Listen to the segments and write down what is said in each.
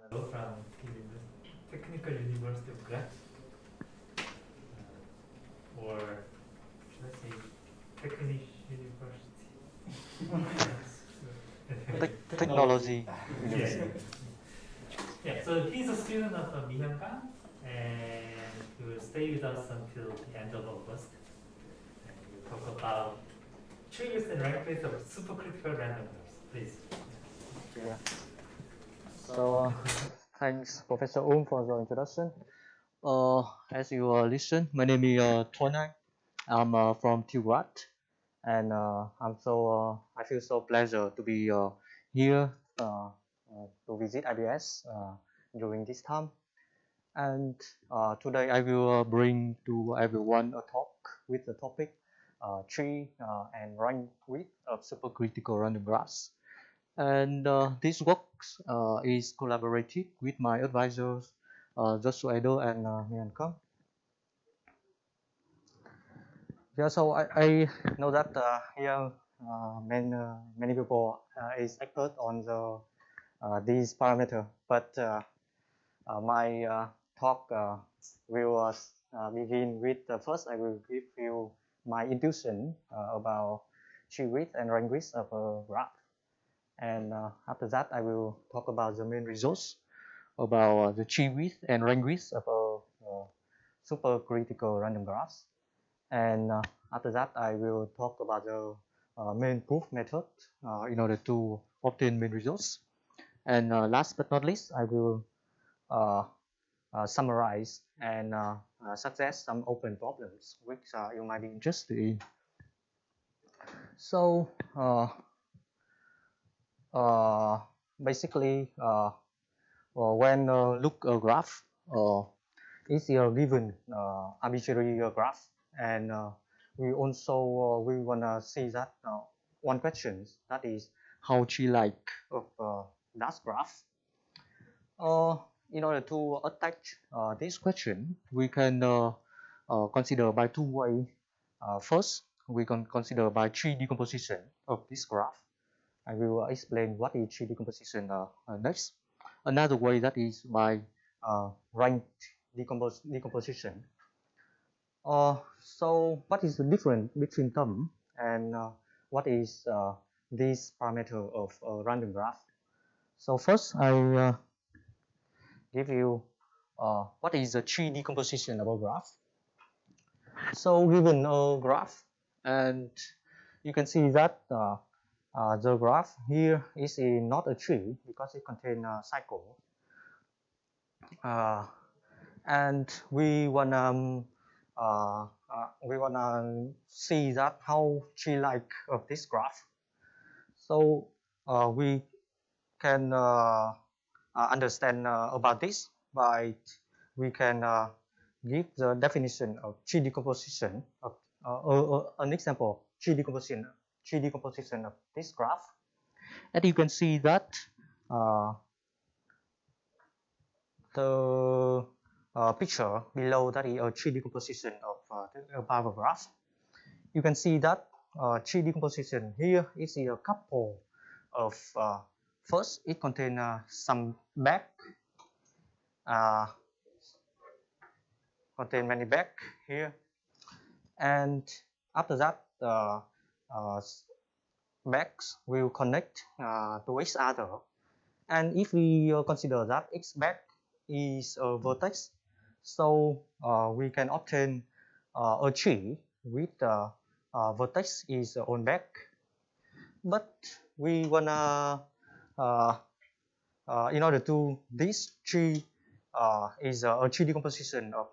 From Technical University of Graz, or should I say Technical University? Technology. Yeah. Yeah, so he's a student of Mihyanga and he will stay with us until the end of August. And we'll talk about tree width and rank width of supercritical random numbers. Please. Yeah. So, thanks, Professor for the introduction. As you listen, my name is Tuan Anh. I'm from Graz, and I feel so pleasure to be here to visit IBS during this time. And today I will bring to everyone a talk with the topic tree and rank width of supercritical random graphs. And this work is collaborated with my advisors, Joshua Do and Mian Kang. Yeah, so I know that here many people is expert on the these parameter, but my talk will begin with first I will give you my intuition about tree width and rank width of a graph. And after that, I will talk about the main results about the tree width and rank width of a supercritical random graphs. And after that, I will talk about the main proof method in order to obtain main results. And last but not least, I will summarize and suggest some open problems which you might be interested in. So, basically, when look a graph, it's a given arbitrary graph, and we also we wanna see that one question, that is how tree-like of that graph. In order to attack this question, we can consider by two ways. First, we can consider by tree decomposition of this graph. I will explain what is tree decomposition next. Another way, that is by rank decomposition. So what is the difference between them, and what is this parameter of a random graph? So first, I give you what is the tree decomposition of a graph. So given a graph, and you can see that the graph here is not a tree because it contains a cycle, and we wanna see that how tree-like of this graph. So we can understand about this by we can give the definition of tree decomposition of an example of tree decomposition of this graph. And you can see that the picture below, that is a tree decomposition of above a graph. You can see that tree decomposition here is a couple of first it contains some back, contain many back here, and after that backs will connect to each other. And if we consider that each back is a vertex, so we can obtain a tree with vertex is on back. But we wanna in order to this tree is a tree decomposition of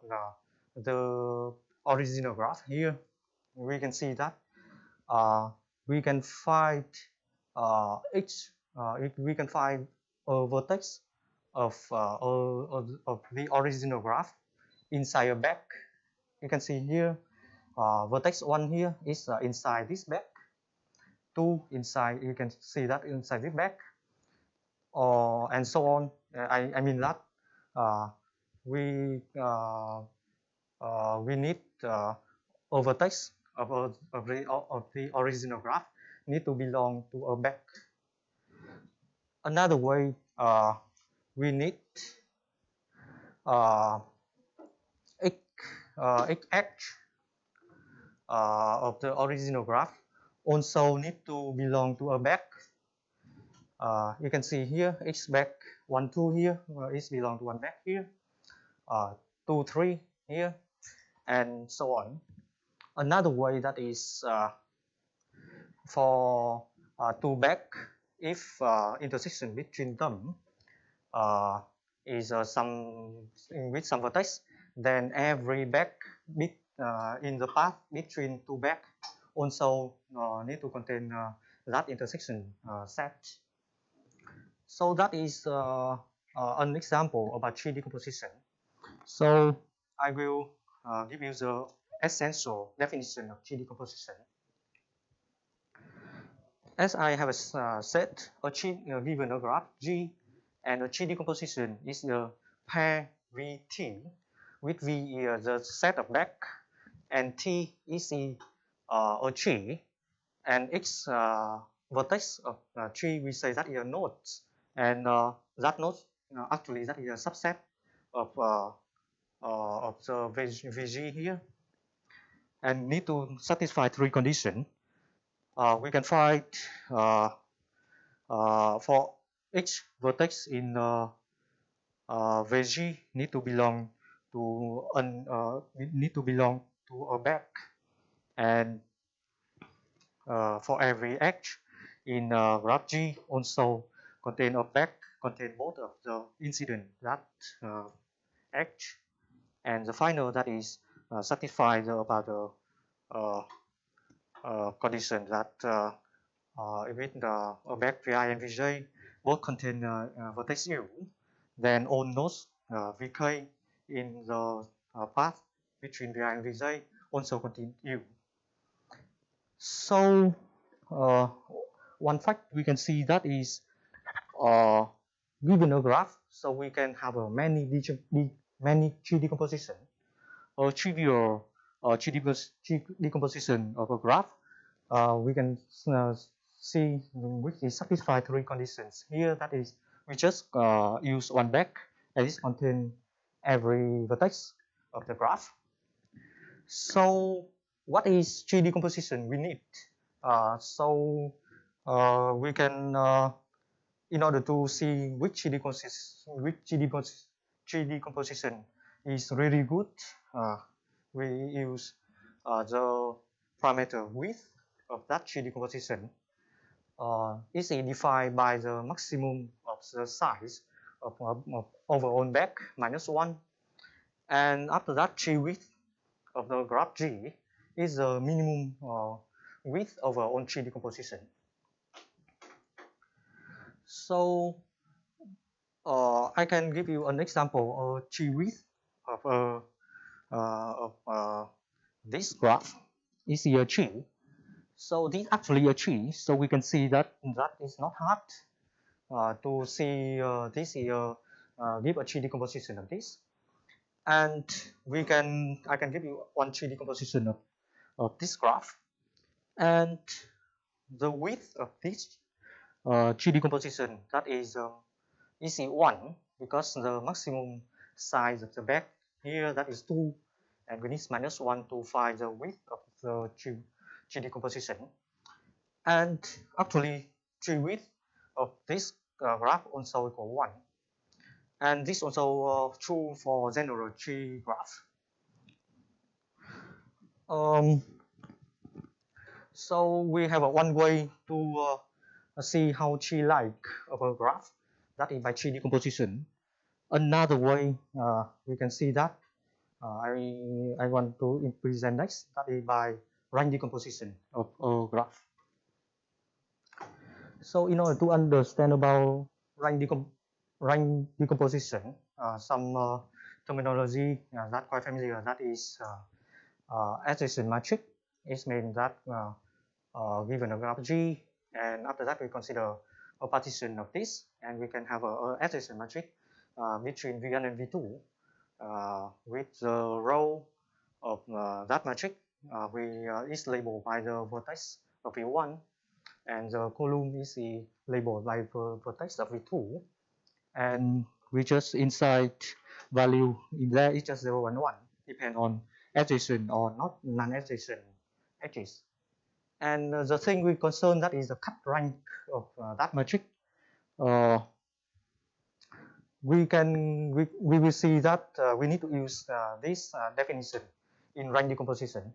the original graph. Here we can see that we can find we can find a vertex of the original graph inside a back. You can see here vertex 1 here is inside this back, 2 inside, you can see that inside this back, and so on. I mean that we need a vertex of the original graph need to belong to a back. Another way we need x edge of the original graph also need to belong to a back. You can see here x back 1, 2 here is belong to one back here, 2, 3 here, and so on. Another way that is for two back, if intersection between them is with some vertex, then every back bit in the path between two back also need to contain that intersection set. So that is an example about tree decomposition. So I will give you the essential definition of tree decomposition. As I have said, a tree given a graph G, and a tree decomposition is the pair VT, with V is the set of back, and T is a tree, and X vertex of tree we say that is a node, and that node actually that is a subset of the VG here, and need to satisfy three conditions. We can find for each vertex in VG need to belong to a back, and for every edge in graph G also contain a back, contain both of the incident that edge, and the final that is satisfied about the condition that with the back Vi and Vj both contain vertex U, then all nodes Vk in the path between Vi and Vj also contain U. So one fact we can see that is given a graph, so we can have many tree decomposition. A trivial tree decomposition of a graph, we can see which is satisfy three conditions. Here that is we just use one back and it contains every vertex of the graph. So what is tree decomposition we need? We can in order to see which tree decomposition is really good, we use the parameter width of that tree decomposition is defined by the maximum of the size of overall back minus 1, and after that tree width of the graph G is the minimum width over on tree decomposition. So I can give you an example of tree width of this graph is here a tree. So this actually a tree. So we can see that is not hard to see this here give a tree decomposition of this, and I can give you one tree decomposition of this graph, and the width of this tree decomposition that is 1, because the maximum size of the back here that is 2, and we need minus 1 to find the width of the tree decomposition. And actually tree width of this graph also equal 1, and this also true for general tree graph. So we have one way to see how tree-like of a graph, that is by tree decomposition. Another way we can see that I want to present next, that is by rank decomposition of a graph. So in order to understand about rank decomposition, some terminology that quite familiar, that is adjacent matrix. It means that given a graph G, and after that we consider a partition of this, and we can have a adjacent matrix between V1 and V2 with the row of that matrix is labeled by the vertex of V1, and the column is labeled by the vertex of V2, and we just inside value in there is just 0 and 1, depend on adjacent or not non-adjacent edges. And the thing we concern that is the cut rank of that matrix. We will see that we need to use this definition in rank decomposition.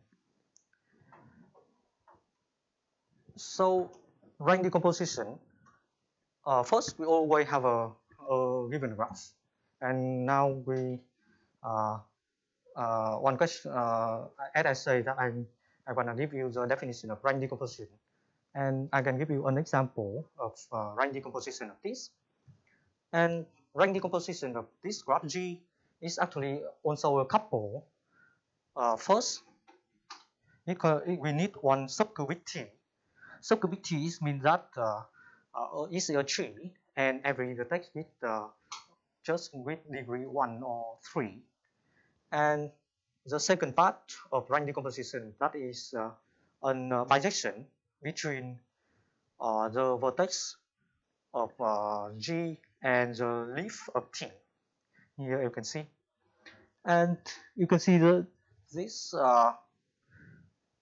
So rank decomposition, first we always have a given graph, and now we one question, as I say that I want to give you the definition of rank decomposition, and I can give you an example of rank decomposition of this. And rank decomposition of this graph G is actually also a couple. First, we need one subcubic T. Subcubic T means that it's a tree, and every vertex with just with degree 1 or 3. And the second part of rank decomposition, that is a bijection between the vertex of G and the leaf of T. Here you can see, and you can see this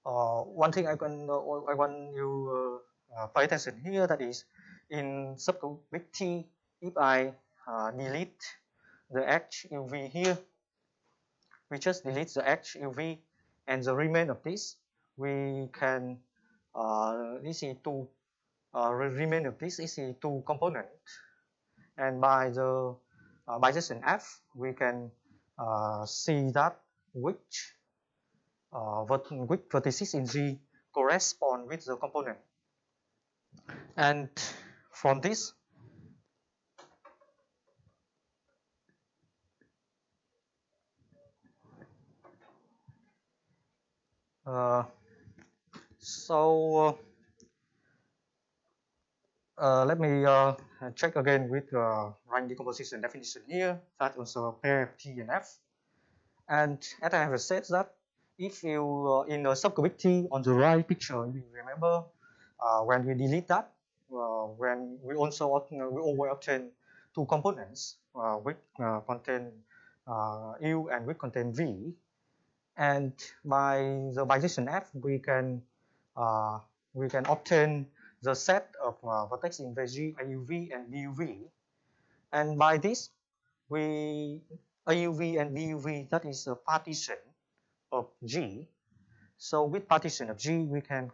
one thing I want you pay attention here, that is in subcubic T, if I delete the H UV here, we just delete the H UV, and the remain of this we can this is two remain of this is a two component, and by the bijection F we can see that which vertices in G correspond with the component. And from this let me check again with rank decomposition definition here, that also a pair of T and F. And as I have said that if you in a subcubic T on the right picture, you remember when we delete that, when we also we always obtain two components which contain U and which contain V, and by the bijection F we can obtain the set of vertex in VG, AUV and BUV, and by this we AUV and BUV, that is a partition of G. So with partition of G we can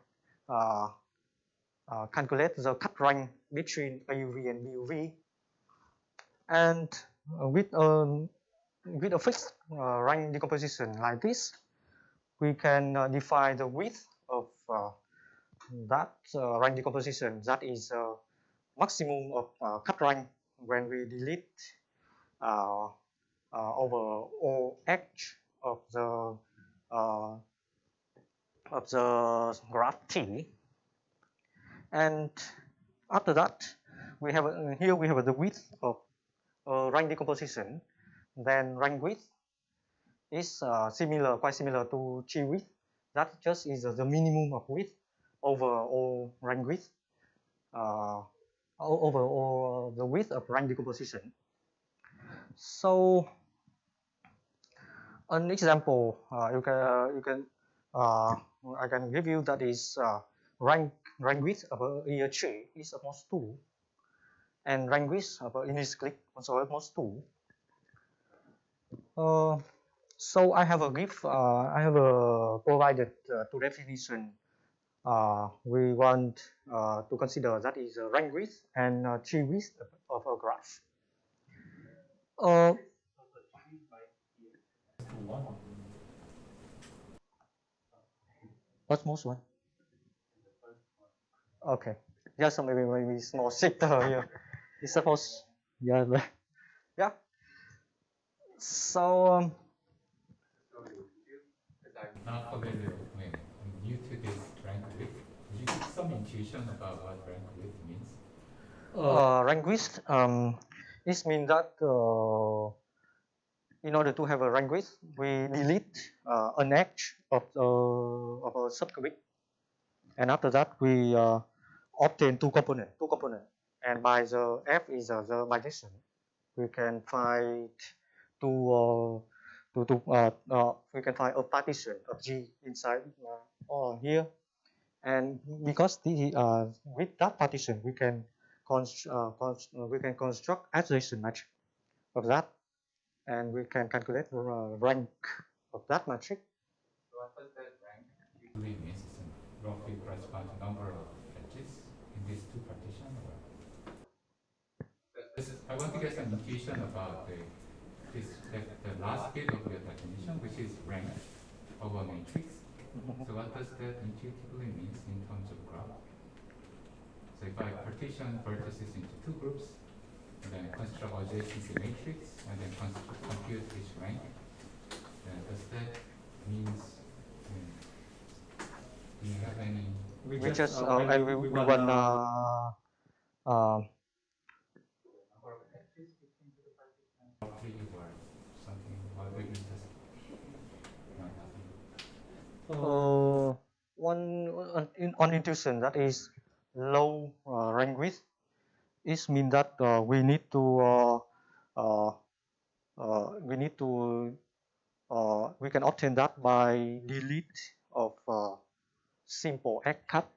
calculate the cut rank between AUV and BUV, and with a fixed rank decomposition like this, we can define the width of that rank decomposition, that is maximum of cut rank when we delete over OH of the graph T. And after that, we have here we have the width of rank decomposition. Then rank width is quite similar to G width. That just is the minimum of width over all rank width, over all the width of rank decomposition. So an example I can give you, that is rank width of a tree is almost 2, and rank width of a Discrete also almost 2. So I have provided two definition we want to consider, that is rank width and tree width of a graph. What's most one? Okay, just maybe small shifter here. It's supposed, yeah. So I'm not familiar with, I'm new to this rank width. Can you give some intuition about what rank width means? Rank width it means that in order to have a rank width, we delete an edge of a subcubic, and after that we obtain two components, and by the F is the bijection. we can find we can find a partition of G inside here, and because with that partition we can construct adjacent matrix of that, and we can calculate the rank of that matrix. So what does that rank usually means? It's roughly correspond to number of edges in these two partitions. I want to get some intuition about the last bit of your definition, which is rank of a matrix. So what does that intuitively mean in terms of graph? So if I partition vertices into two groups, and then construct adjacency matrix, and then compute its rank, then does that means, do you have any? We just and we want roughly or something, or maybe just on intuition, that is low rank width. It means that we need to we can obtain that by delete of simple egg cut.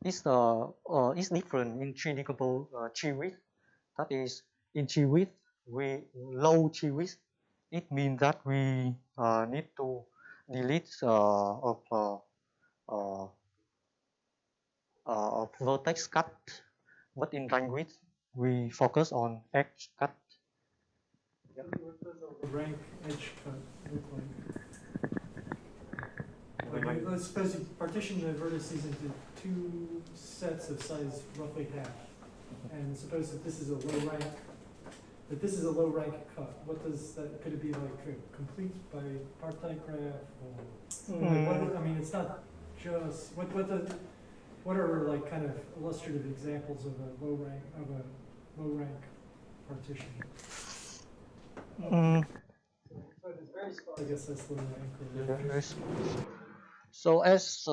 It's different in tree decoupled tree width. That is, in tree width, low tree width. It means that we need to delete of vertex cut, but in rank width we focus on edge cut. What does a rank edge cut look like? Let's suppose you partition the vertices into two sets of size roughly half, and suppose that this is a low rank. That this is a low rank cut. What does that? Could it be like complete by partite graph? Or like what, I mean, it's not just what are like kind of illustrative examples of a low rank partition? So it's very small. I guess that's low rank. Or So as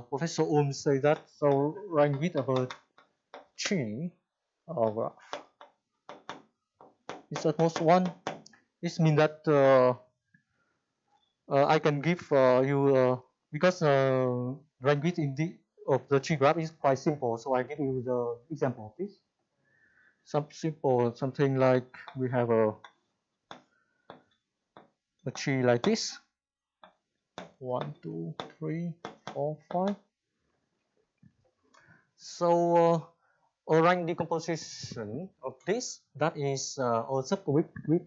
Professor said that, so rank width of a tree graph is almost 1. This means that I can give you because rank width of the tree graph is quite simple. So I give you the example of this. Something like we have a tree like this. 1, 2, 3, 4, 5. So a rank decomposition of this, that is a subgroup with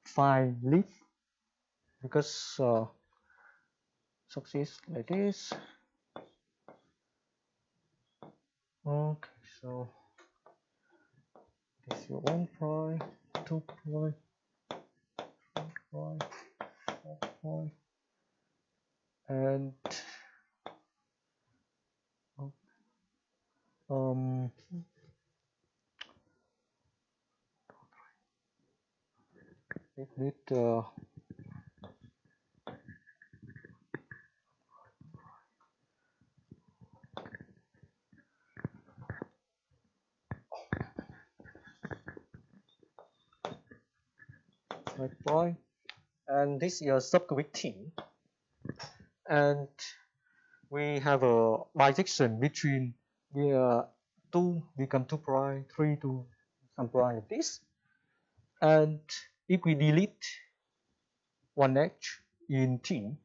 5 leaves, because success like this. Okay, so this is your 1 prime, 2 prime, 3 prime, 4 prime, and it need point, and this is a subgroup T, and we have a bisection between 2 become 2 prime, 3 to some prime like this, and if we delete one edge in T,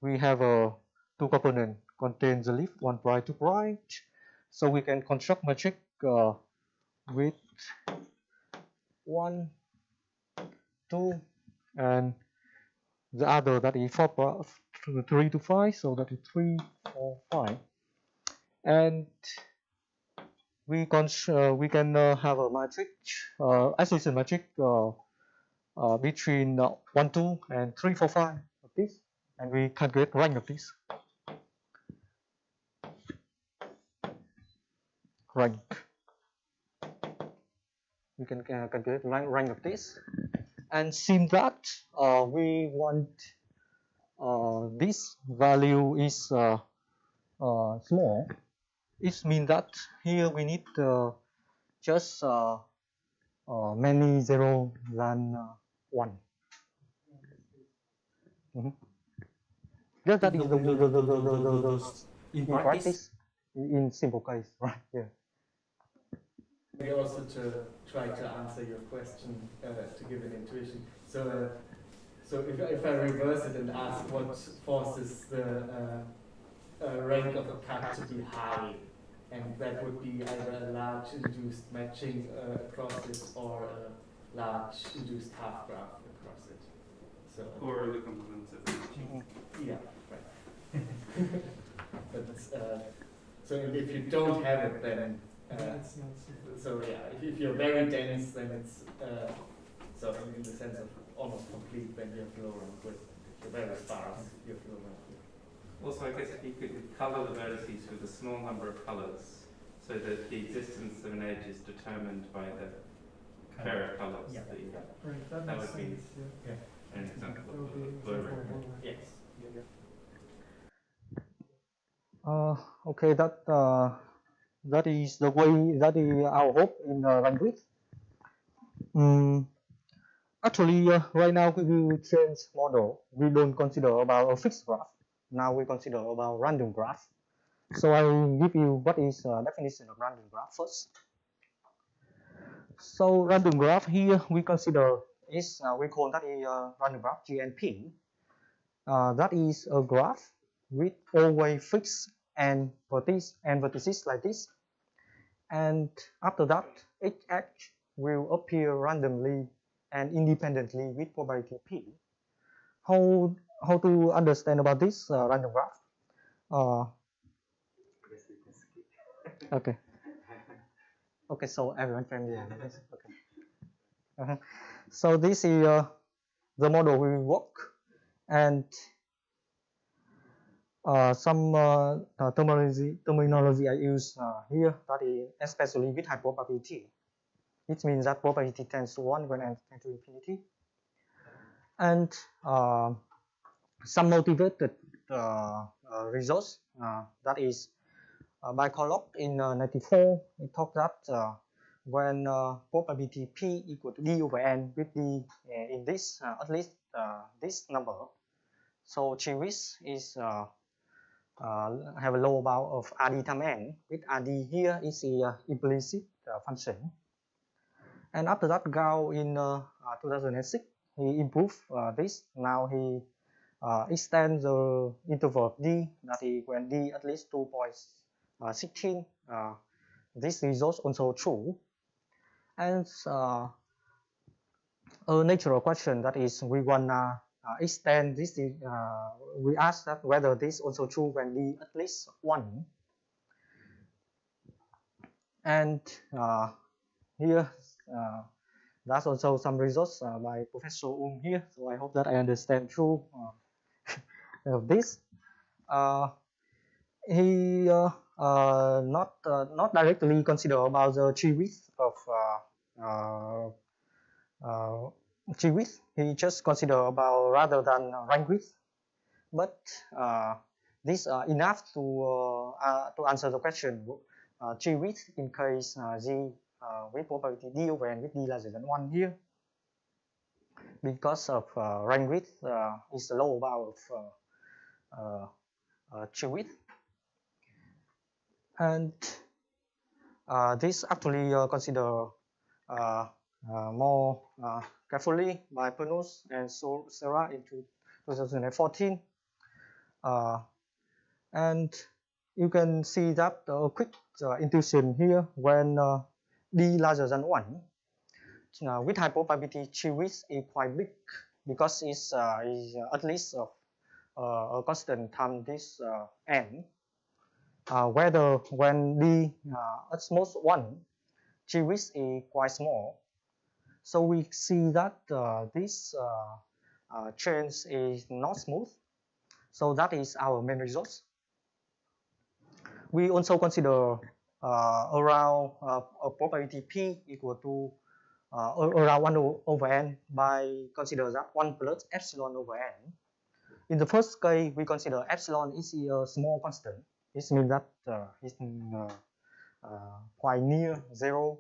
we have a 2 component contains the leaf 1 prime, 2 prime, so we can construct matrix with 1, 2, and the other, that is 3 to 5, so that is 3, 4, 5, and we can have a matrix, association matrix between 1, 2, and 3, 4, 5 of this, and we calculate rank of this. Rank. We can calculate rank of this, and since that we want this value is small, it means that here we need just many zero than 1. Just that is in in practice, in simple case, right? Yeah. We also to try to answer your question to give an intuition. So, so if I reverse it and ask what forces the rank of a cut to be high, and that would be either a large induced matching across it or a large induced half graph across it. So, Or the components of the matching. yeah, right. But so if you don't have it, then That's not super. so yeah, if you're very dense, then it's so in the sense of almost complete, then you have low rank width. If you're very sparse, you have low rank width. Also, I guess if you could color the vertices with a small number of colors, so that the existence of an edge is determined by the pair of colors. Yeah. Right, that That makes would be- sense, yeah. An example That would be of an a blur example rank. of one. Yes. Okay, that is the way, that is our hope in rank width. Actually, right now we will change model. We don't consider about a fixed graph. Now we consider about random graph. So I will give you what is definition of random graph first. So random graph here we consider is we call that a random graph GNP. That is a graph with always fixed and vertices like this. And after that, each edge will appear randomly and independently with probability P. How to understand about this random graph? Okay. Okay, so everyone familiar with this? Okay. So this is the model we will work, and some terminology I use here, that is especially with high probability. It means that probability tends to 1 when n tends to infinity. And some motivated results, that is by Colloq in 94, it talks that when probability P equal to D over N with D in this, at least this number, so Chewis is have a low bound of RD times N, with RD here is the implicit function. And after that, Gao in 2006, he improved this. Now he extends the interval of D, that is when D at least 2.16. This result also true. And a natural question that is we wanna extend this. We ask that whether this also true when D at least 1. And here that's also some results by Professor here. So I hope that I understand true of this. He not directly consider about the tree width of tree width. He just consider about rather than rank width. But this enough to answer the question. Tree width in case G with probability D over N with D larger than 1 here, because of rank width is the lower bound of tree width. And this actually consider more carefully by Pernos and Serra in 2014. And you can see that quick intuition here when D larger than 1. With high probability, tree width is quite big because it's at least a constant time this N. Whether when D at most 1, tree width is quite small. So we see that this change is not smooth. So that is our main result. We also consider around a probability P equal to around 1 over N by consider that 1 plus epsilon over N. In the first case, we consider epsilon is a small constant. This means that it's quite near 0.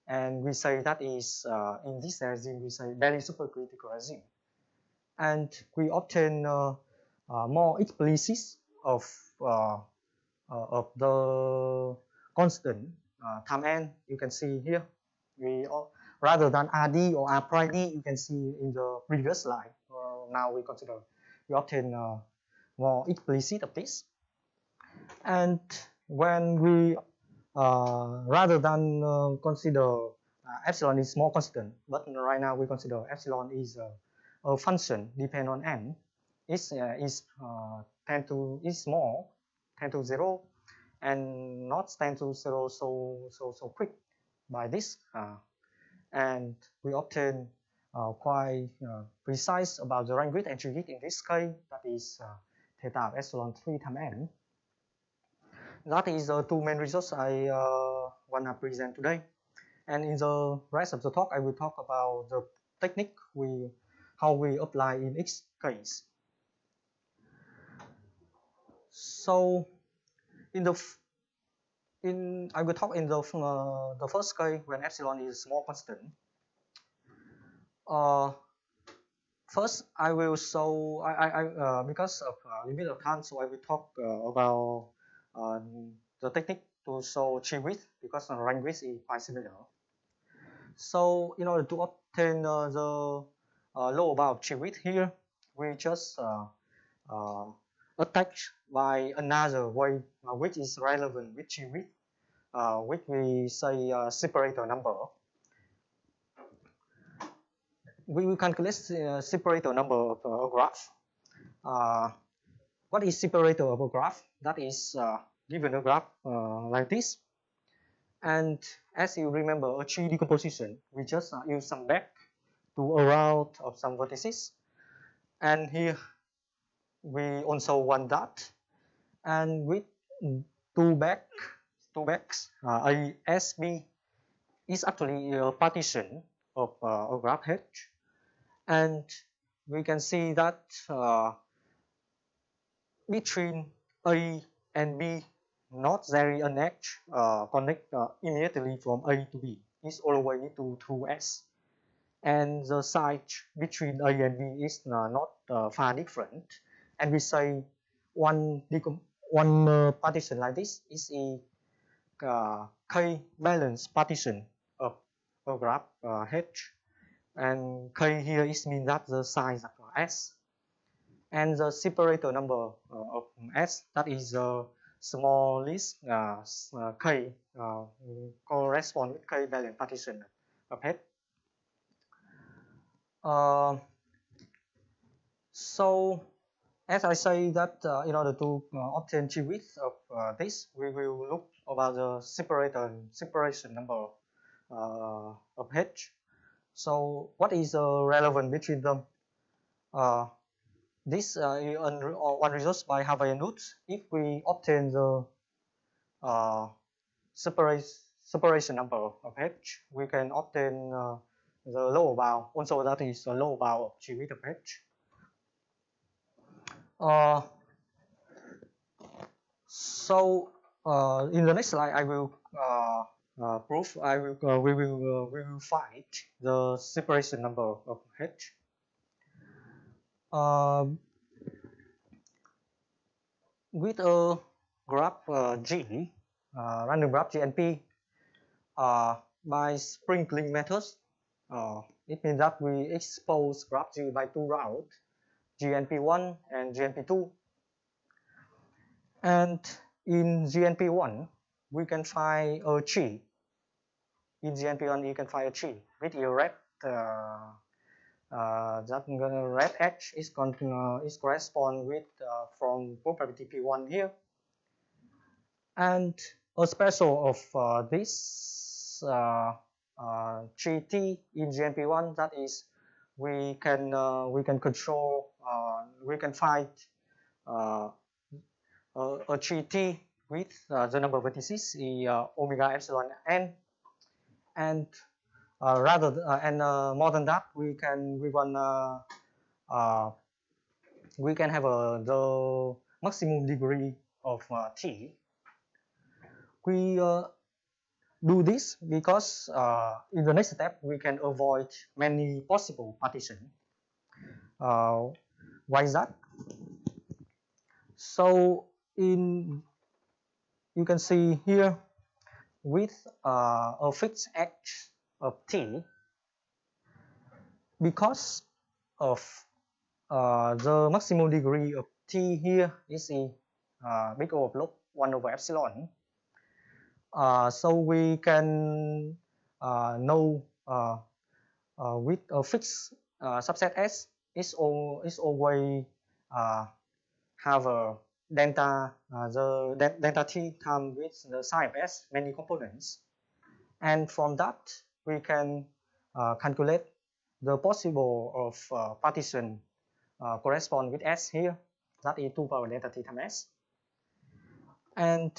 and we say that is in this regime we say very supercritical regime, and we obtain more explicit of the constant time n. You can see here we rather than RD or R prime D, you can see in the previous slide. Now we obtain more explicit of this, and when we rather than consider epsilon is more constant, but right now we consider epsilon is a function depend on n. Is small, tend to 0, and not tend to 0 so quick by this, and we obtain quite precise about the rank width entry width in this case, that is theta of epsilon 3 times n. That is the two main results I want to present today. And in the rest of the talk, I will talk about the technique how we apply in each case. So I will talk in the first case when epsilon is small constant. First, I will show because of limit of time, so I will talk about the technique to show tree width, because the rank width is quite similar. So in order to obtain the lower bound of tree width here, we just attach by another way which is relevant with tree width, which we say separator number. We will calculate separator number of a graph. What is separator of a graph? That is given a graph like this, and as you remember a tree decomposition, we just use some back to a route of some vertices, and here we also want that, and with two backs, a SB is actually a partition of a graph H, and we can see that between A and B, not there is an edge connect immediately from A to B. It's always need to 2S, and the side between A and B is not far different. And we say one partition like this is a K balance partition of a graph H, and K here is mean that the size of S, and the separator number of S, that is the smallest K correspond with K balance partition of H. So as I say that in order to obtain tree width of this, we will look about the separation number of H. So what is relevant between them? This one result by Hawaiian roots. If we obtain the separation number of H, we can obtain the lower bound. Also, that is the lower bound of tree width of H. So in the next slide, I will prove. We will find the separation number of H. With a graph G, random graph GNP, by sprinkling methods, it means that we expose graph G by two routes, GNP1 and GNP2. And in GNP1, we can find a tree. In GNP1, you can find a tree with a red. That red edge is correspond with from probability P1 here, and a special of this tree T in GNP1, that is we can control, we can find a tree T with the number of vertices is omega epsilon n, and more than that, we can have the maximum degree of T. We do this because in the next step we can avoid many possible partitions. Why is that? So you can see here with a fixed edge of t, because of the maximum degree of t here is big O of log 1 over epsilon. So we can know with a fixed subset S is always have a delta delta t times with the psi of S many components, and from that we can calculate the possible of partition correspond with S here, that is 2 power delta t times S, and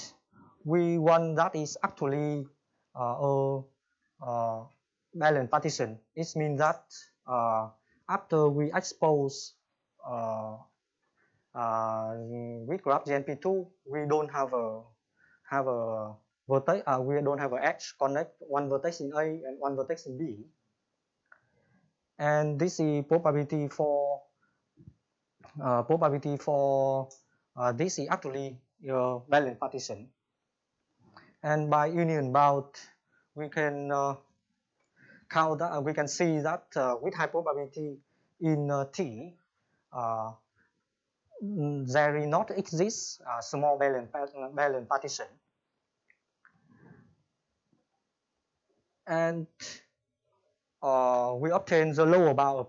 we want that is actually a balanced partition. It means that after we expose with graph GNP2, we don't have a vertex. We don't have an edge connect one vertex in A and one vertex in B, and this is probability for this is actually your balanced partition. And by union bound, we can count that. We can see that with high probability in T, there is not exist small balanced partition, and we obtain the lower bound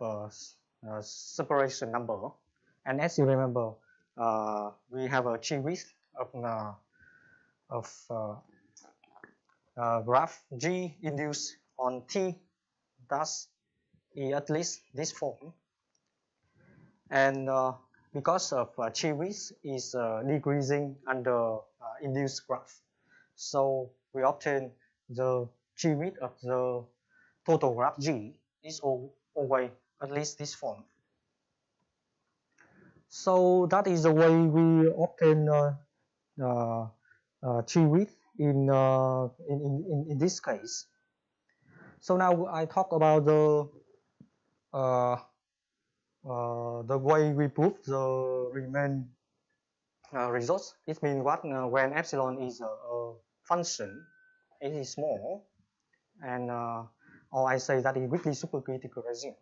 of separation number. And as you remember, we have a G width of graph G induced on T, thus at least this form. And because of G width is decreasing under induced graph, so we obtain the G width of the total graph G is always at least this form. So that is the way we obtain G width in this case. So now I talk about the way we prove the Riemann results. It means what when epsilon is a function, it is small, and or I say that is weakly supercritical regime.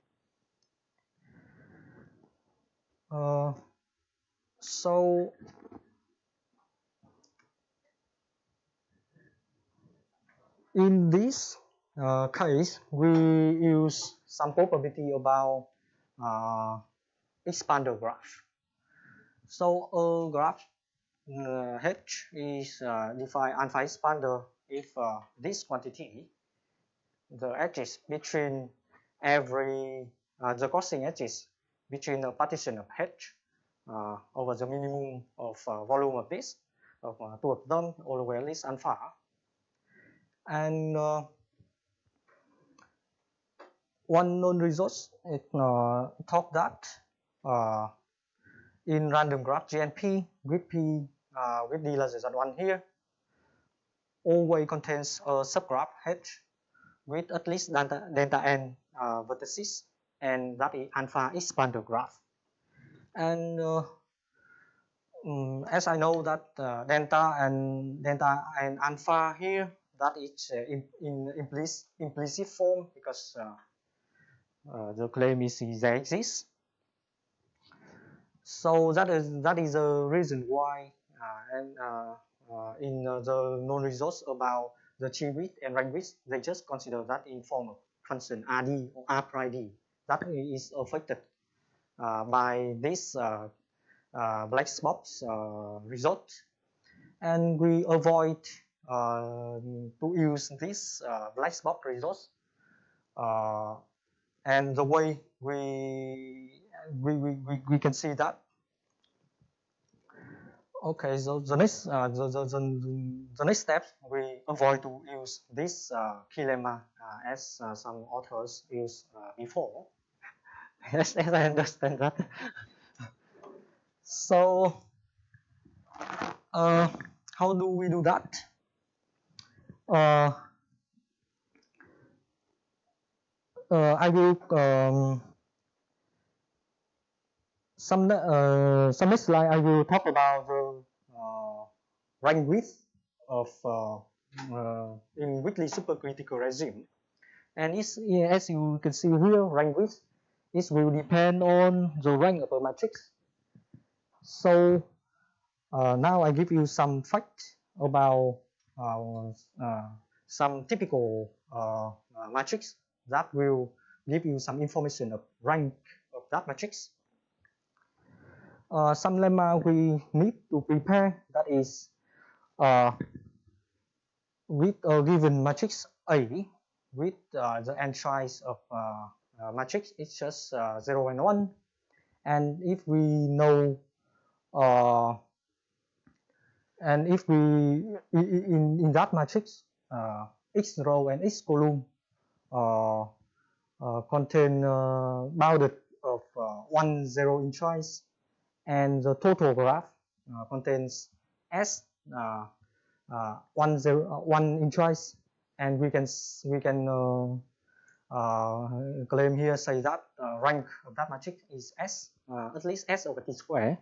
So in this case, we use some probability about expander graph. So a graph H is defined alpha expander if this quantity, the edges between every the crossing edges between a partition of H over the minimum of volume of this of two of them all the way at least alpha, and one known result it talk that in random graph GNP with P with D larger than 1 here always contains a subgraph H with at least delta n vertices, and that is alpha expander graph. And as I know that delta and alpha here, that is in implicit form because the claim is they exist. So that is the reason why in the known results about the G width and rank width, they just consider that in form of function RD or R prime D that is affected by this black box result, and we avoid to use this black box results, and the way we can see that. Okay, so the next step we avoid to use this key lemma as some authors used before. Yes, I understand that. So how do we do that? I will some next slide I will talk about the rank width of in weakly supercritical regime, and as you can see here, rank width will depend on the rank of a matrix. So now I give you some facts about some typical matrix that will give you some information of rank of that matrix. Some lemma we need to prepare, that is with a given matrix A with the entries of matrix it's just 0 and 1, and if we know and if we in that matrix x row and x column contain bounded of 1, 0 in choice, and the total graph contains s 1, 0, 1 in choice, and we can claim here, say that rank of that matrix is s, at least s over t square.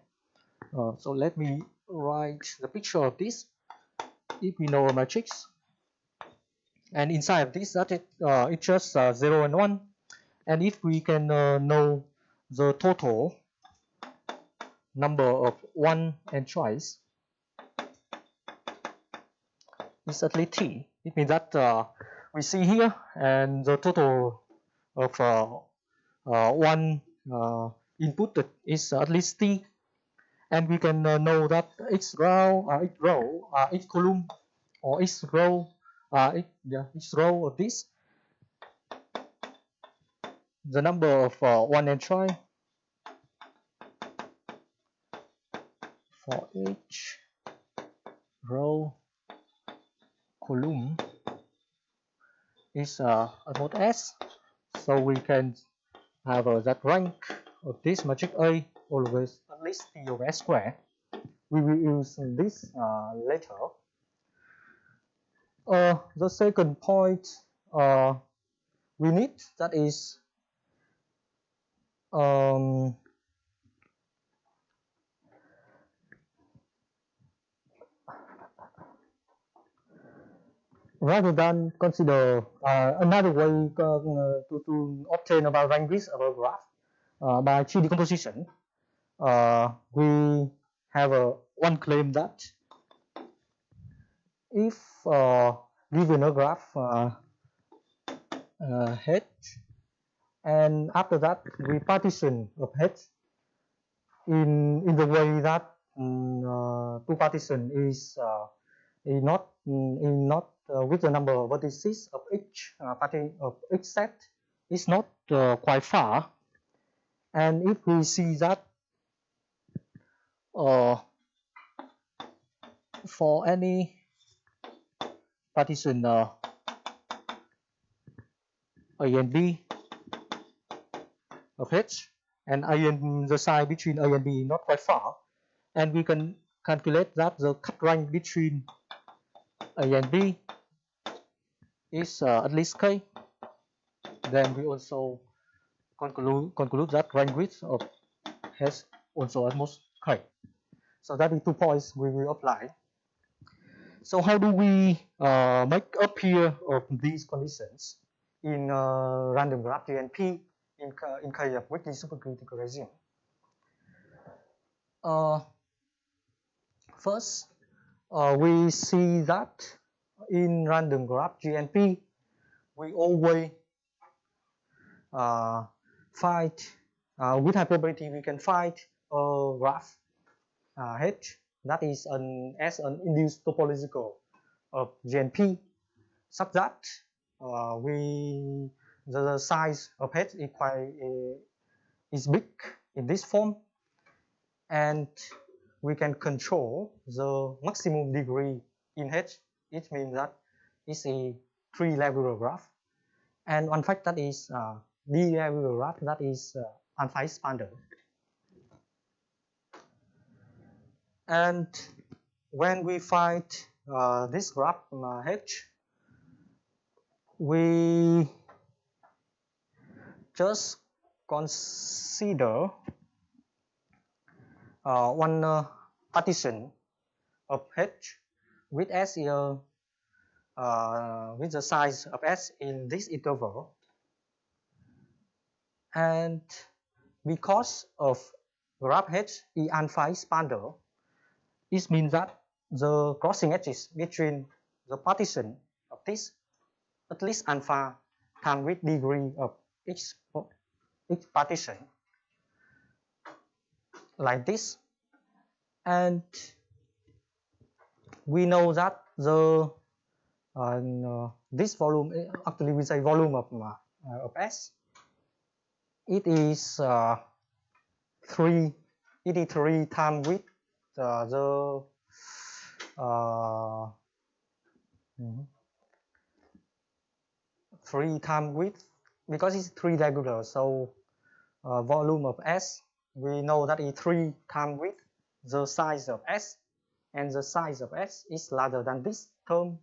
So let me write the picture of this. If we know a matrix, and inside of this that it's just 0 and 1, and if we can know the total number of 1 and choice is at least t. It means that we see here, and the total of 1 inputted is at least t, and we can know that each column or each row of this, the number of 1 entry for each row column is about s. So we can have that rank of this matrix A always at least t over s squared. We will use this later. The second point we need, that is rather than consider another way to obtain about rank width of a graph by tree decomposition, we have one claim that if given a graph H, and after that we partition of H in the way that two partition is not with the number of vertices of each set is not quite far, and if we see that for any partition A and B of H, and A and the side between A and B not quite far, and we can calculate that the cut rank between A and B is at least k, then we also conclude that rank width of H also almost k. So that is 2 points we will apply. So how do we make up here of these conditions in random graph GNP in case of weakly supercritical regime? First, we see that in random graph GNP, we always find with high probability we can find a graph H that is as an induced topological of GNP, such that the size of H is big in this form, and we can control the maximum degree in H. It means that it's a 3-level graph, and one fact that is D-level graph, that is alpha expander. And when we find this graph H, we just consider one partition of H with S here, with the size of S in this interval, and because of graph H E alpha is expanded, this means that the crossing edges between the partition of this at least alpha times with degree of each partition, like this. And we know that the this volume, actually we say volume of S, it is 3 times width the 3 times width, because it's 3 regular, so volume of S, we know that is 3 times width the size of S, and the size of S is larger than this term,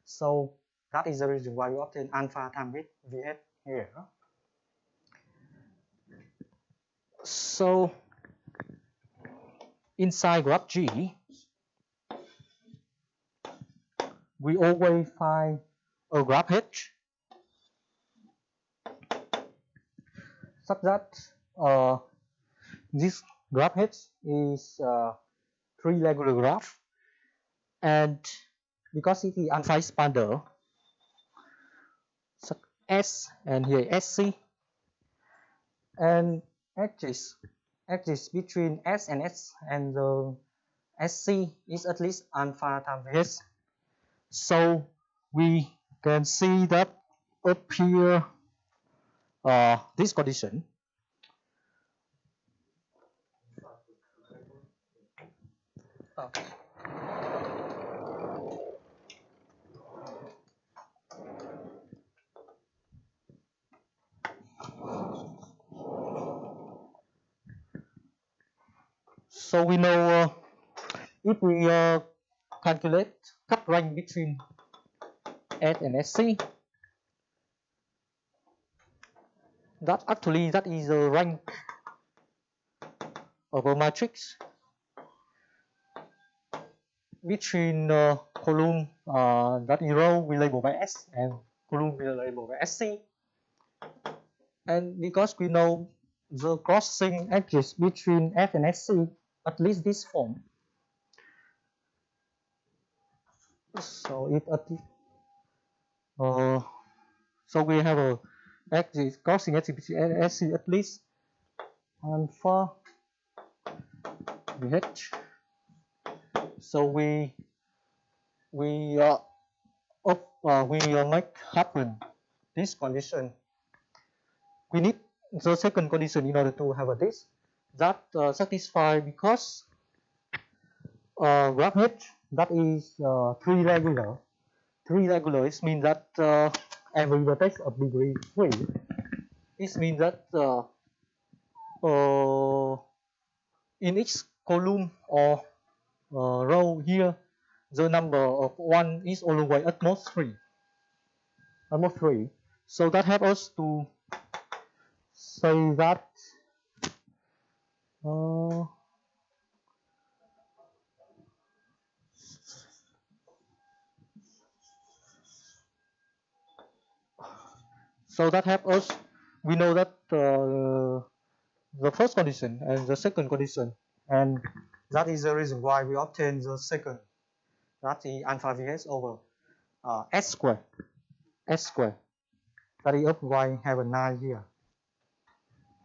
so that is the reason why we obtain alpha times width VH here. So inside graph G, we always find a graph H such that this graph H is 3 regular graph, and because it is alpha expander, S and here SC, and edges between S and the SC is at least alpha times VS. So we can see that up here, this condition. Okay. So we know if we calculate cut rank between S and SC, that is a rank of a matrix between column that is row we label by S and column we label by SC, and because we know the crossing edges between F and SC, at least this form. So it so we have a edges crossing edges between SC at least alpha VH. So we make happen this condition. We need the second condition in order to have this that satisfy, because graph H that is 3 regular. 3 regular, it means that every vertex of degree 3. It means that in each column or row here, the number of 1 is always at most 3. Almost 3. So that helps us to say that we know that the first condition and the second condition, and that is the reason why we obtain the second, that is alpha VS over S squared. That is up y have a 9 here.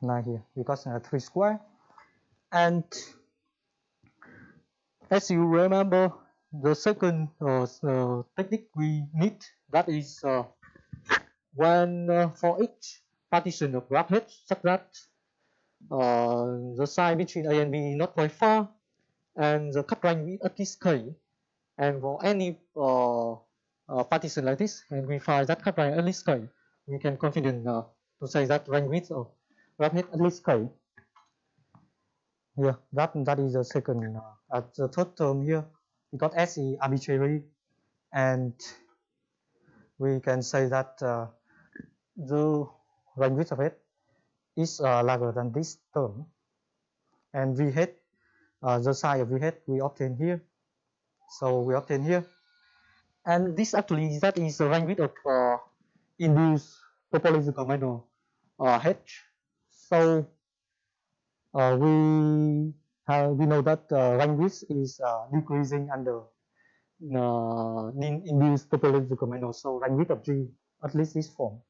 9 here, because 3 square. And as you remember, the second technique we need, that is when for each partition of graph H such that the side between A and B is not quite far, and the cut rank with at least K, and for any partition like this, and we find that cut rank at least K, we can confident to say that rank width of graph H at least K. Yeah, that is the second. At the third term here because S is arbitrary, and we can say that the range width of it is larger than this term, and V hat, the size of V hat we obtain here. So we obtain here, and this actually that is the range width of induced topological minor H. So we know that range width is decreasing under induced topological minor. So range width of G, at least this form.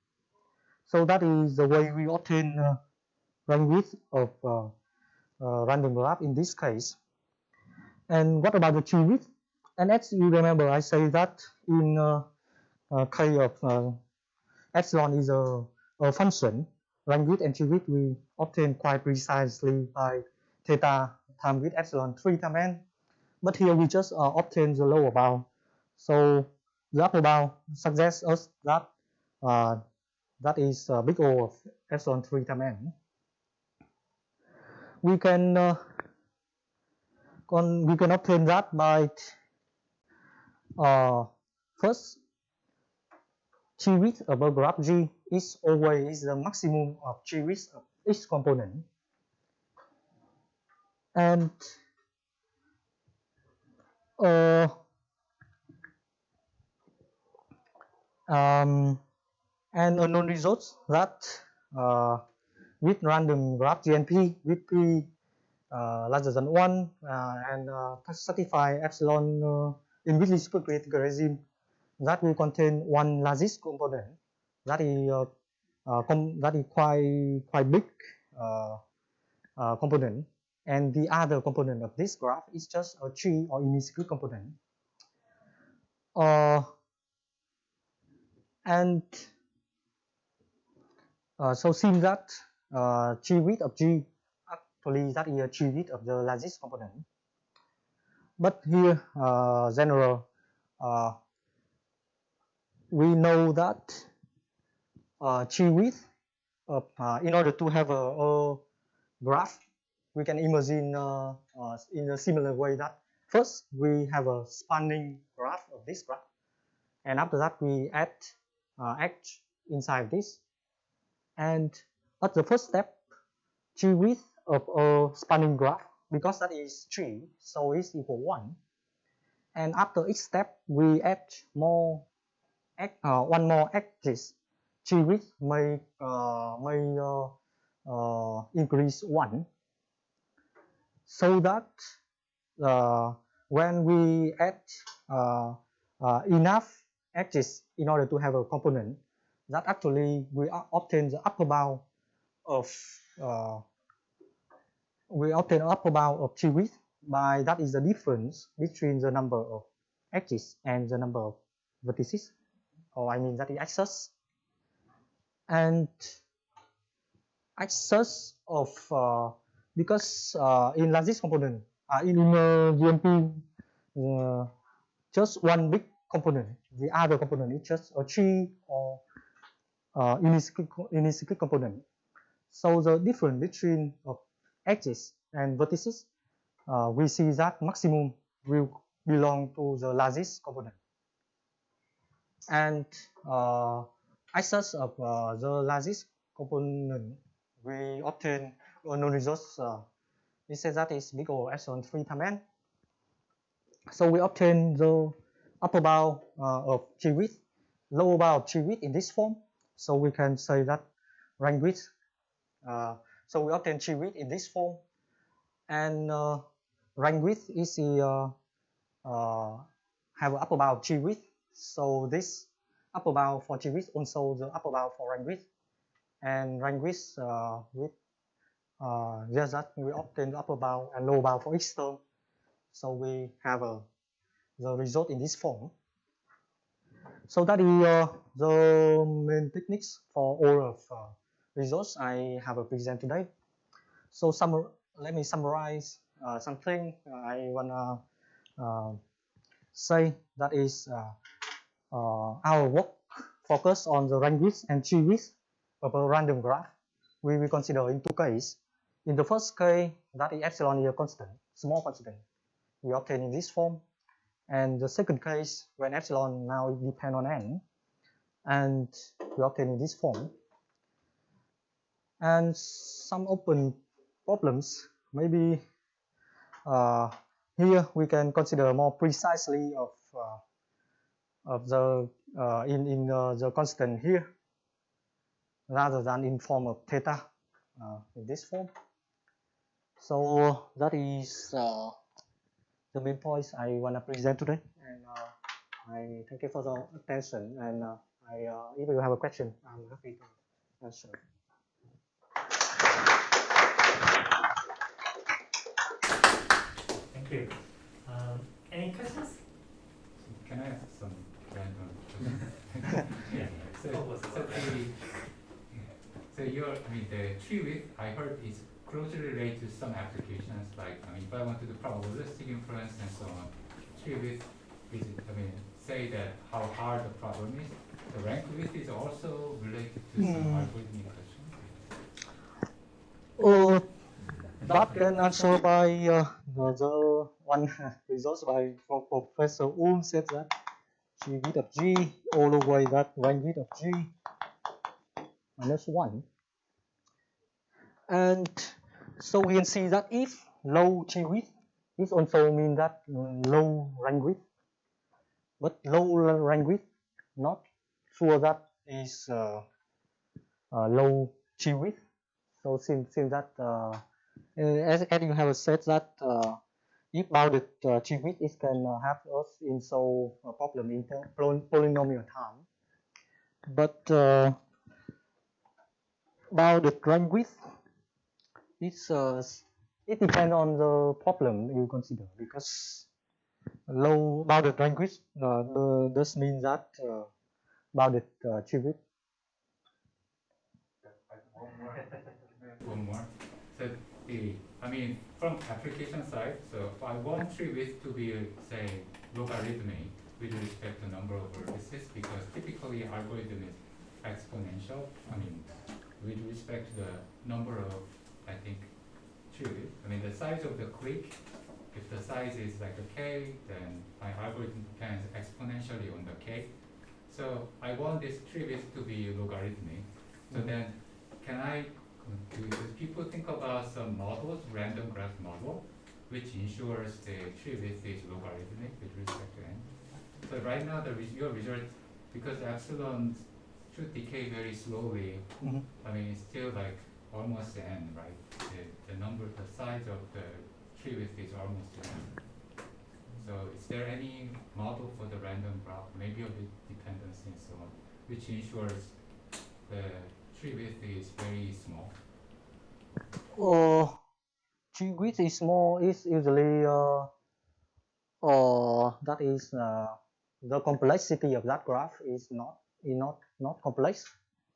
So that is the way we obtain range width of random graph in this case. And what about the G width? And as you remember, I say that in K of epsilon is a function. Range width and G width we obtain quite precisely by theta times with epsilon 3 times n. But here we just obtain the lower bound. So the upper bound suggests us that that is big O of epsilon 3 times n. We can obtain that by first, G width of a graph G is always the maximum of G width of each component, and a known result that with random graph GNP with P larger than 1 and satisfy epsilon in Whitley supercritical regime, that will contain one largest component that is quite big component, and the other component of this graph is just a tree or discrete component. So since that G width of G actually that is a G width of the largest component, but here general we know that G width of in order to have a graph, we can imagine in a similar way that first we have a spanning graph of this graph, and after that we add H inside this, and at the first step G width of a spanning graph, because that is 3, so it's equal 1, and after each step we add more one more axis, G width may increase 1, so that when we add enough axis in order to have a component, that actually we obtain the upper bound of G width by that is the difference between the number of axes and the number of vertices, or I mean that is axis, and axis of because in largest component in GMP just one big component, the other component is just a tree or discrete component. So the difference between axis and vertices, we see that maximum will belong to the largest component, and axis of the largest component we obtain a known result. We say that is big O epsilon 3 times n. So we obtain the upper bound of G width, lower bound of G width in this form. So we can say that range width. So we obtain G width in this form, and range width is have an upper bound of G width. So this upper bound for G width also the upper bound for range width, and range width with just that we obtain the upper bound and lower bound for each term. So we have the result in this form. So that is the main techniques for all of results I have present today. So let me summarize something I wanna say, that is our work focus on the range width and G width of a random graph. We will consider in two cases. In the first case, that is epsilon is a constant, small constant. We obtain in this form. And the second case, when epsilon now depend on n, and we obtain in this form. And some open problems, maybe here we can consider more precisely of the the constant here, rather than in form of theta in this form. So that is the main points I want to present today, and I thank you for the attention. And if you have a question, I'm happy to answer. Thank you. Any questions? Can I ask some random questions? Yeah. So the tree width, I heard, is closely related to some applications. Like, if I want to do probabilistic inference and so on, tree width is, say that how hard the problem is. The rank width is also related to some algorithmic questions. That can answer by the one results by Professor said that G width of G all the way that rank width of G minus 1. And so we can see that if low G width, this also means that low rank width, but low rank width, not sure that is low G width. So since that as you have said that if bounded G width, it can help us in solve a problem in polynomial time. But bounded rank width, it depends on the problem you consider, because low bounded rank width does mean that bounded G width. One more. So from application side, so if I want tree width to be, say, logarithmic with respect to number of vertices, because typically algorithm is exponential. With respect to the number of, tree width. The size of the clique, if the size is like a k, then my algorithm depends exponentially on the k. So I want this tree width to be logarithmic. So then, do people think about some models, random graph model, which ensures the tree width is logarithmic with respect to n? So right now, your result, because epsilon should decay very slowly, it's still like almost n, right? The size of the tree width is almost n. So is there any model for the random graph, maybe of the dependency and so on, which ensures the tree width is very small? Tree width is small is usually that is the complexity of that graph is not complex.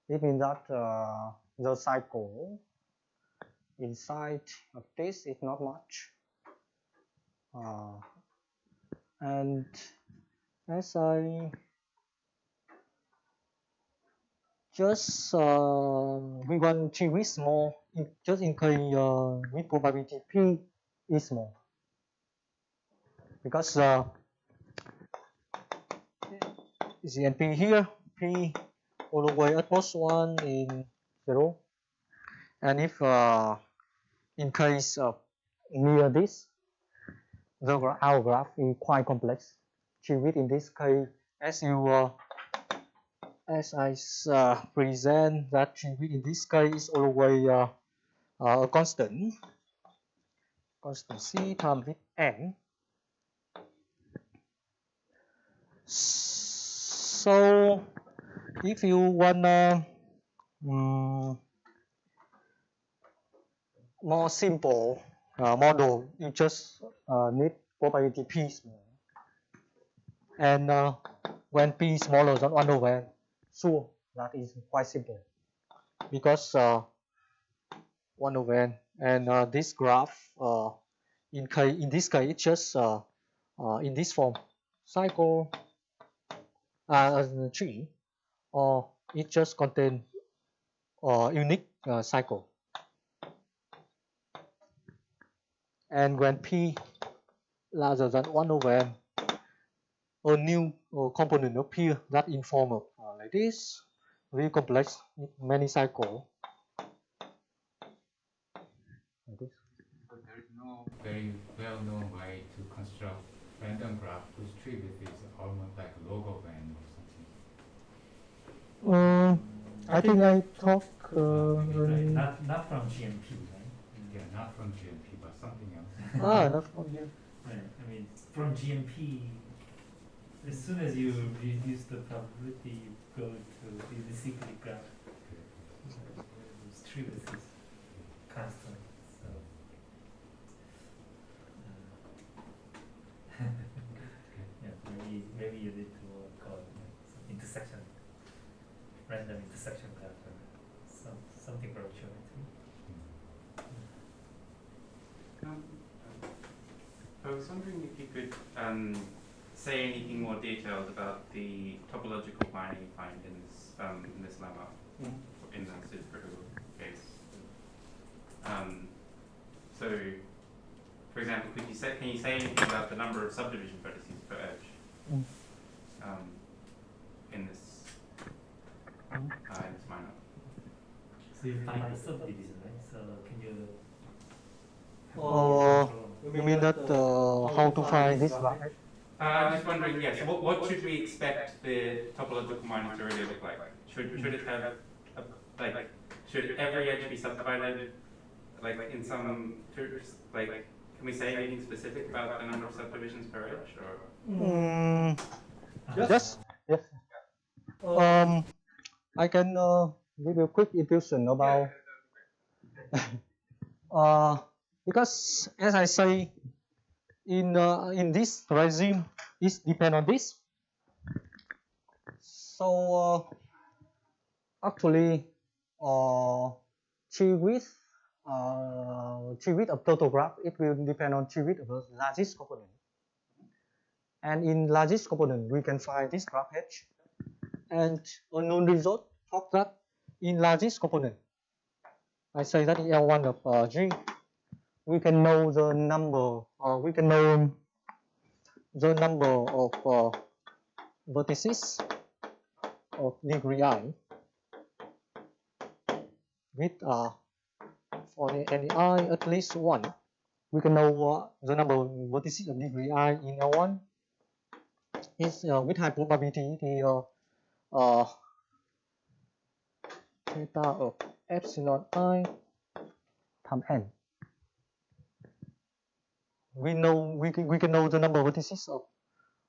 It means that the cycle inside of this is not much. And as I just we want tree width small just in case with probability p is small, because is the NP here, p all the way at most 1 in 0, and if in case of near this, our graph is quite complex. Tree width in this case, as I present that tree width in this case is always a constant c times with n. So if you want more simple model, you just need probability p small, and when p is smaller than 1 over n, sure, that is quite simple, because 1 over n, and this graph in this case it's just in this form, cycle tree, or it just contains unique cycle. And when p larger than 1 over n, a new component appear that inform of like this, very complex, many cycle. Like this. So there is no very well-known way to construct random graph whose tree width is almost like log of n or something. I think I talk. Right, not from GMP, right? Yeah, not from GMP, but something else. Not from here. Right. I mean, from GMP, as soon as you reduce the probability, you go to the secret graph. Tree width is constant, so. Yeah, maybe you need to call it some intersection, random intersection graph or something virtual. I was wondering if you could say anything more detailed about the topological binding you find in this lemma, in the supercritical case. So, for example, can you say anything about the number of subdivision vertices per edge in this minor? So you find the subdivision, right? So can you? You mean that how to find this graph? I'm just wondering, yes, what should we expect the topological minor to really look like? Should it have should every edge be subdivided like in some like? Can we say anything specific about the number of subdivisions per edge, or? Yes. I can give you a quick introduction about because as I say in this regime it depend on this. So actually tree width of total graph, it will depend on tree width of the largest component. And in largest component, we can find this graph H. And a known result for that in largest component, I say that in L1 of G, we can know the number, we can know the number of vertices of degree I with for any I at least 1. We can know the number of vertices of degree I in L1 is with high probability the theta of epsilon I times n. We can know the number of vertices of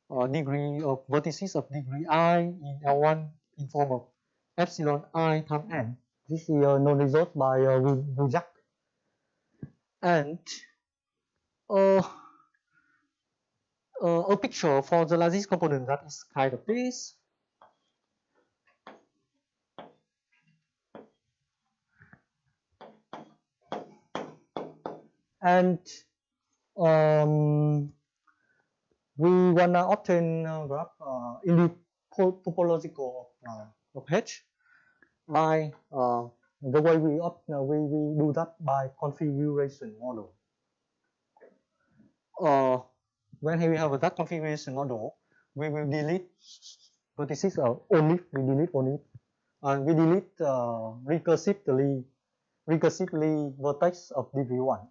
vertices of degree I in L1 in form of epsilon I times n. This is known result by Wujak. And a picture for the largest component that is kind of this. And we wanna obtain graph in the topological of H by the way we do that by configuration model. When we have that configuration model, we will delete vertices only. We delete only, and we delete recursively vertex of degree 1.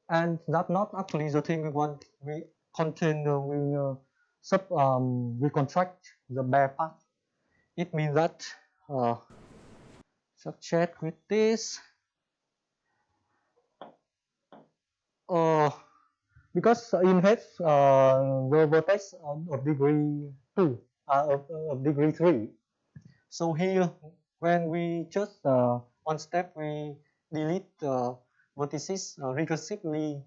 And that's not actually the thing we want. We contain we contract the bare part. It means that subject with this because in H the vertex of degree 2 of degree 3. So here when we just one step we delete vertices recursively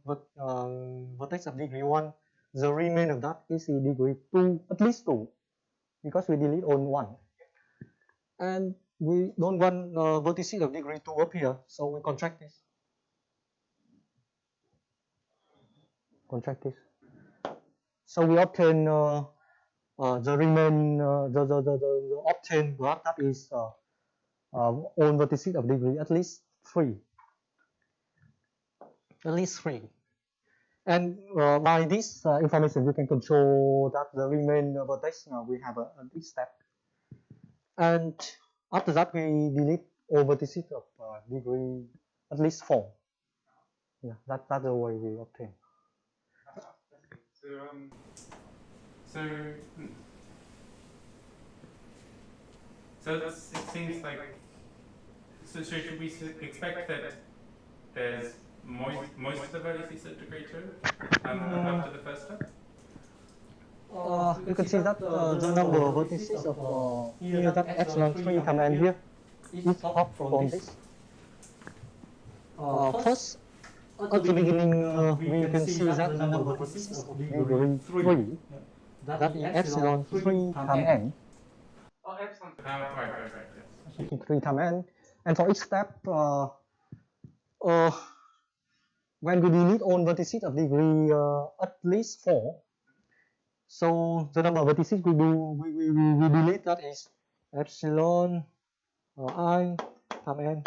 vertex of degree 1, the remainder of that is in degree 2, at least 2, because we delete only 1. And we don't want vertices of degree 2 up here, so we contract this. So we obtain the obtained graph that is all vertices of degree at least 3. And by this information, you can control that the remaining vertex we have a this step. And after that, we delete all vertices of degree at least 4. Yeah, that's the way we obtain. So, so it seems like. So should we expect that there's most of the vertices at degree 2 after the first step? You can see that the number of vertices of here, that epsilon 3 command here is up from this. First, at the beginning, we can see that the number of vertices of degree 3, that is epsilon 3 times n. Oh, epsilon. Right, yes. 3 times n. And for each step, when we delete all vertices of degree at least 4, so the number of vertices we delete, that is epsilon I times n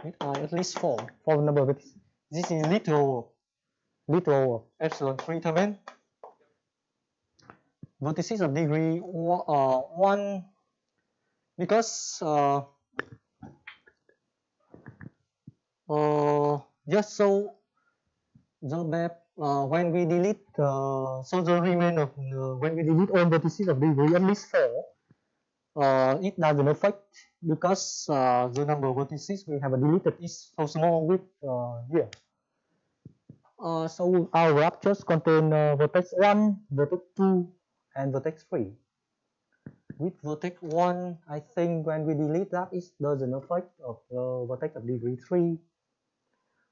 with I at least 4 for the number of vertices. This is literal epsilon 3 times n. Vertices of degree 1, because just so the map when we delete so the remainder when we delete all vertices of degree at least 4, it doesn't affect because the number of vertices we have deleted is so small with here. So our graph just contain vertex 1, vertex 2, and vertex 3. With vertex 1, I think when we delete that, it doesn't affect of the vertex of degree 3.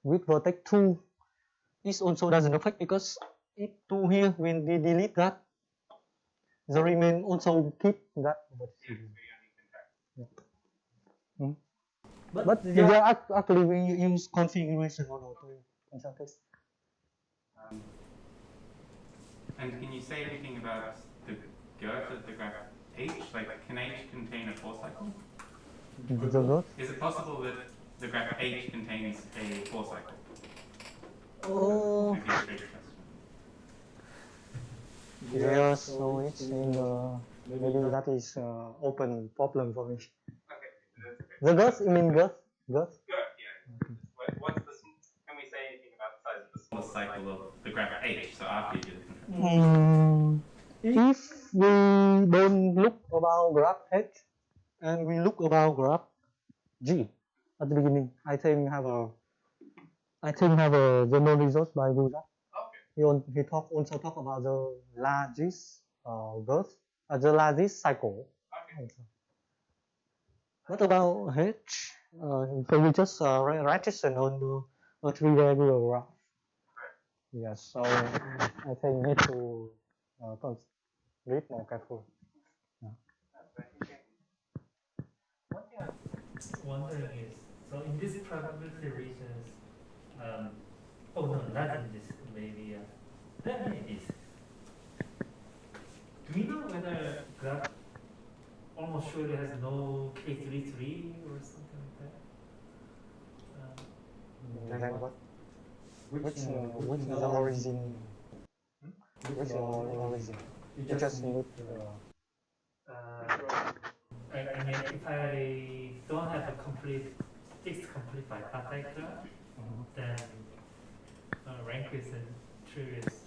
With vertex 2, it also doesn't affect because it 2 here, when we delete that, the remain also keep that. Yeah. But yeah, actually we use configuration on auto in some case. And can you say anything about the girth of the graph H? Like, can H contain a 4 cycle? Is it possible that the graph H contains a 4 cycle? Oh. Maybe a trick question. Yeah, so it's in maybe that is open problem for me. Okay. The girth, you mean girth? Girth? Girth, yeah. What's the? Can we say anything about the size of the smallest cycle of the graph H? So after you do the control. If we don't look about graph H and we look about graph G at the beginning, I think have a general results by Graz. Okay. He also talk about the largest girth, the largest cycle. Okay. What about H? So we just register on a 3-diagonal graph. Right. Yeah, so I think we need to read more carefully. Yeah. One thing I'm wondering is, so in this probability regions, oh no, not in this, maybe, maybe this. Do we know whether graph almost surely has no K33 or something like that? Then what? Which is the origin? Which is the origin? You just need I mean, if I don't have a fixed complete bipartite graph, then rank-width and true-width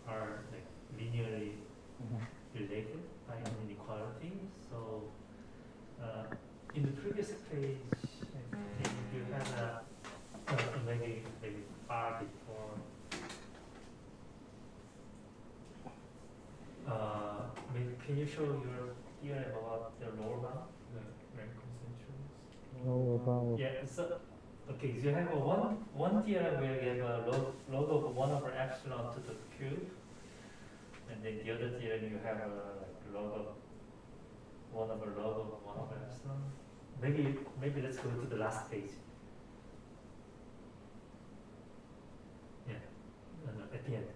are like linearly related by an inequality. So in the previous page, I think you had maybe far before. Maybe can you show your theorem about the lower bound, the rank concentrations? lower bound. Yeah. So okay, so you have a one theorem where you have a log of 1 over epsilon to the cube, and then the other theorem you have a log of 1 over epsilon. Maybe let's go to the last page. Yeah, no, at the end.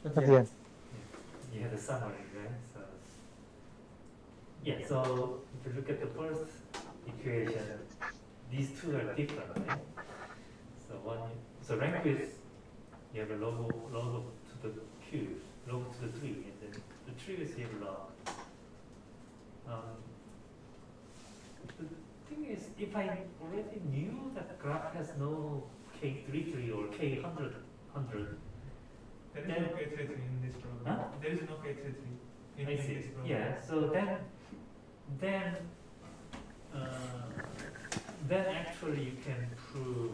At the end. You have the summary, right? So yeah. So if you look at the first equation, these two are different, right? So rank width you have a log to the cube, log to the 3, and then the trivius you have log. The thing is, if I already knew that graph has no k33 or k100, There is Then- no K33 in this program. Huh? There is no K33 in I see. this program. Yeah. So then actually you can prove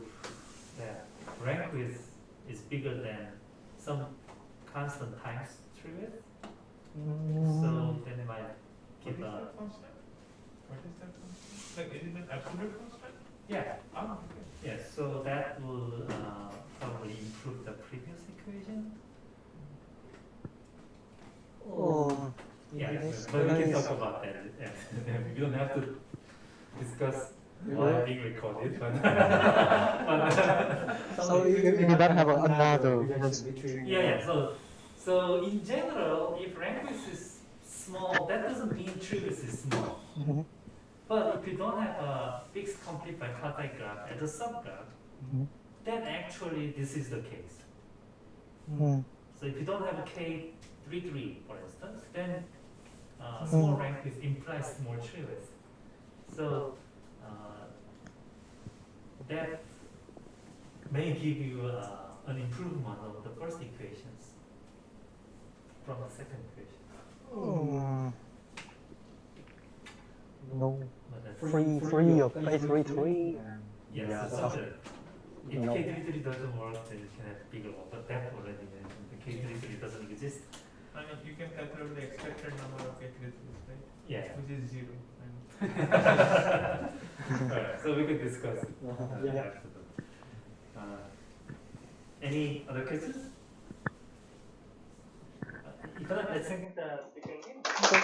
that rank width is bigger than some constant times true width. So then it might What give is a that constant? What is that constant? Like, is it an absolute constant? yeah. Ah, okay. Yeah. So that will probably improve the previous equation. Oh, Yeah. Nice. But we can Nice. talk about that. Yeah. We don't have to discuss while being recorded, but. so you don't have another difference. Yeah. So in general, if rank width is small, that doesn't mean true width is small. Mhm. But if you don't have a fixed complete bipartite graph as a subgraph, Mhm. then actually this is the case. Mm. So if you don't have a k33, for instance, then small rank width implies small true width. So that may give you an improvement of the first equations from the second equation. No, But that's free of K33. yes, Yeah. so something. If No. k33 doesn't work, then you can have bigger one. But that already mentioned the k33 doesn't exist. I mean, you can calculate the expected number of K33s, right? Yeah. Which is 0. And Alright, so we could discuss it. Yeah. After the, any other questions? If not, let's thank the speaker again. Okay.